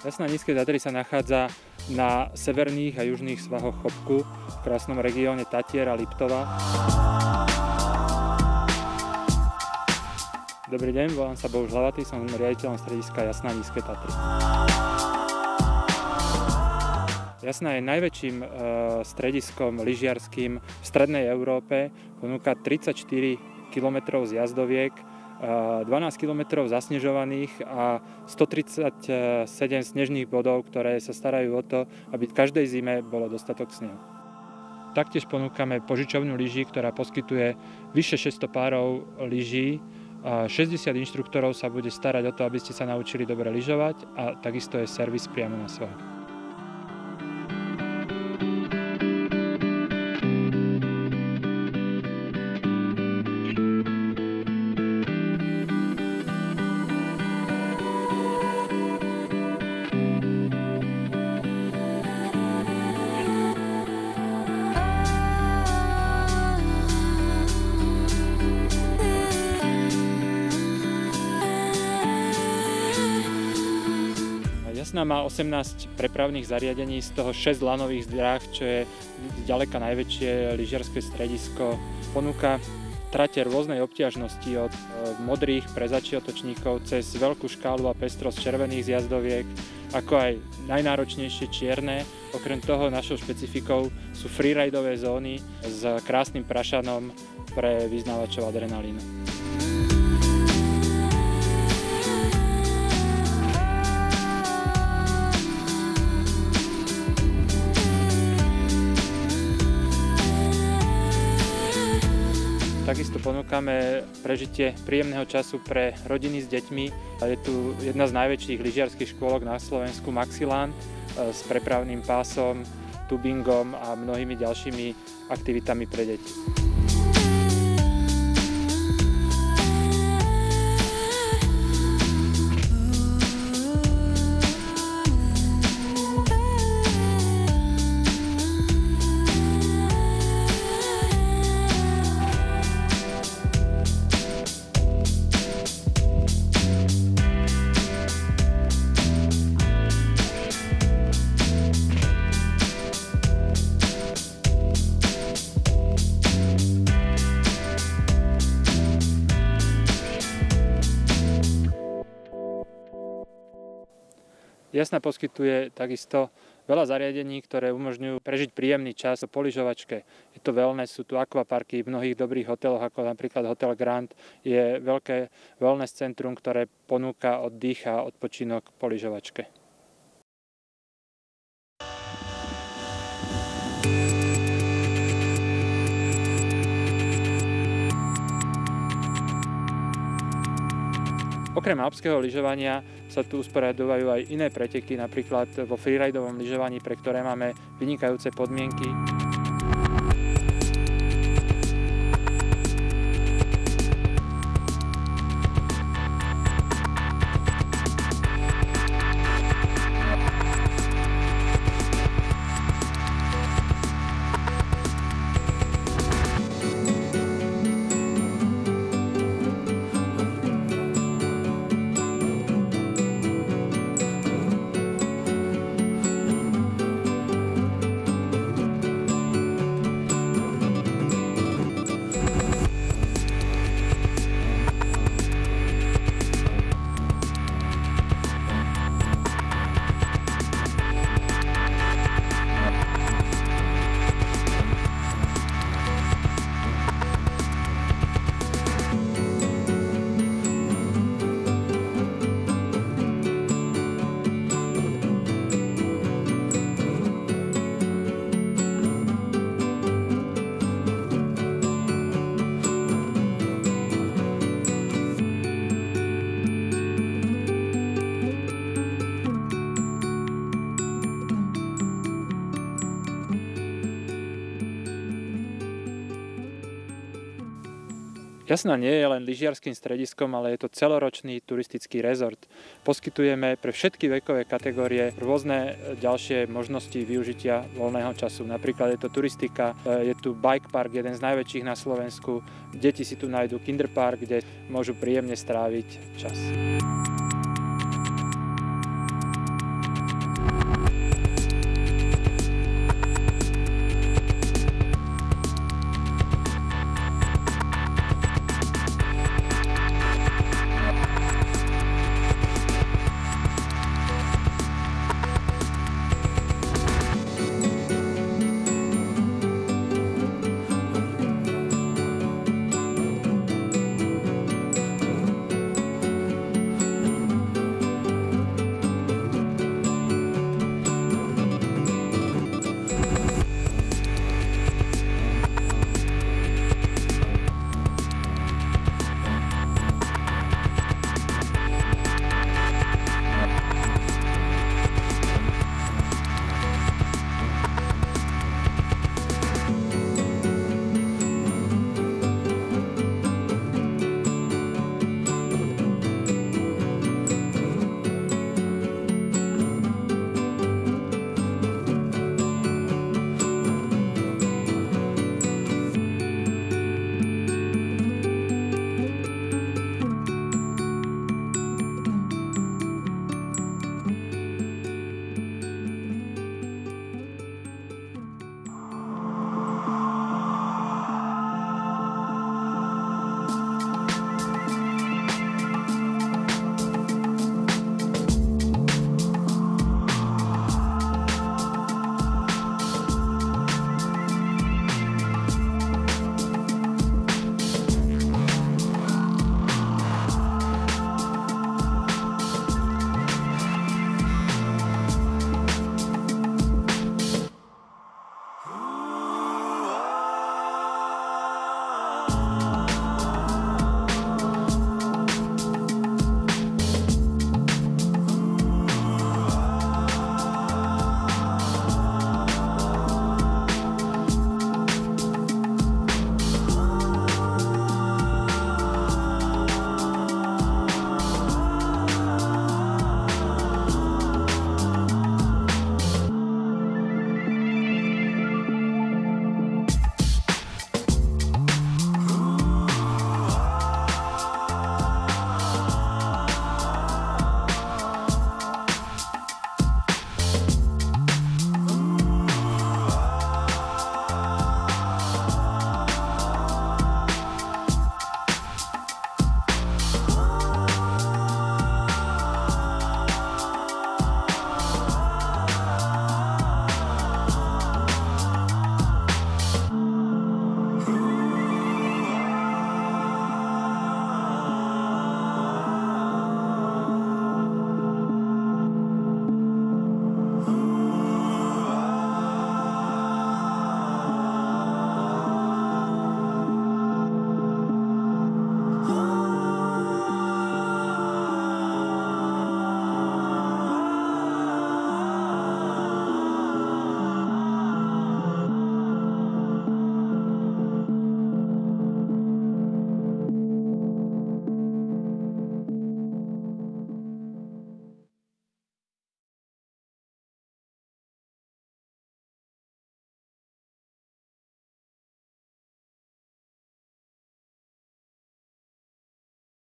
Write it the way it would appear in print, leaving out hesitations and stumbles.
Jasná nízke Tatry sa nachádza na severných a južných svahoch Chopku v krásnom regióne Tatier a Liptova. Dobrý deň, volám sa Bohuš Hlavatý, som riaditeľom strediska Jasná nízke Tatry. Jasná je najväčším strediskom lyžiarským v strednej Európe, ponúka 34 km zjazdoviek, 12 km zasnežovaných a 137 snežných bodov, ktoré sa starajú o to, aby v každej zime bolo dostatok snehu. Taktiež ponúkame požičovňu lyží, ktorá poskytuje vyše 600 párov lyží. 60 inštruktorov sa bude starať o to, aby ste sa naučili dobre lyžovať, a takisto je servis priamo na svahu. Jasná má 18 prepravných zariadení, z toho 6 lanových dráh, čo je ďaleka najväčšie lyžiarske stredisko. Ponúka trate rôznej obťažnosti od modrých pre začiatočníkov cez veľkú škálu a pestrosť červených zjazdoviek, ako aj najnáročnejšie čierne. Okrem toho našou špecifikou sú freeridové zóny s krásnym prašanom pre vyznávačov adrenalínu. Takisto ponúkame prežitie príjemného času pre rodiny s deťmi. Je tu jedna z najväčších lyžiarskych škôlok na Slovensku, Maxiland, s prepravným pásom, tubingom a mnohými ďalšími aktivitami pre deti. Jasná poskytuje takisto veľa zariadení, ktoré umožňujú prežiť príjemný čas po lyžovačke. Je to wellness, sú tu akvaparky v mnohých dobrých hoteloch, ako napríklad Hotel Grand. Je veľké wellness centrum, ktoré ponúka oddych a odpočinok po lyžovačke. Okrem alpského lyžovania sa tu usporiadajú aj iné preteky, napríklad vo freeridovom lyžovaní, pre ktoré máme vynikajúce podmienky. Jasná nie je len lyžiarskym strediskom, ale je to celoročný turistický rezort. Poskytujeme pre všetky vekové kategórie rôzne ďalšie možnosti využitia voľného času. Napríklad je to turistika, je tu bike park, jeden z najväčších na Slovensku. Deti si tu nájdu kinderpark, kde môžu príjemne stráviť čas.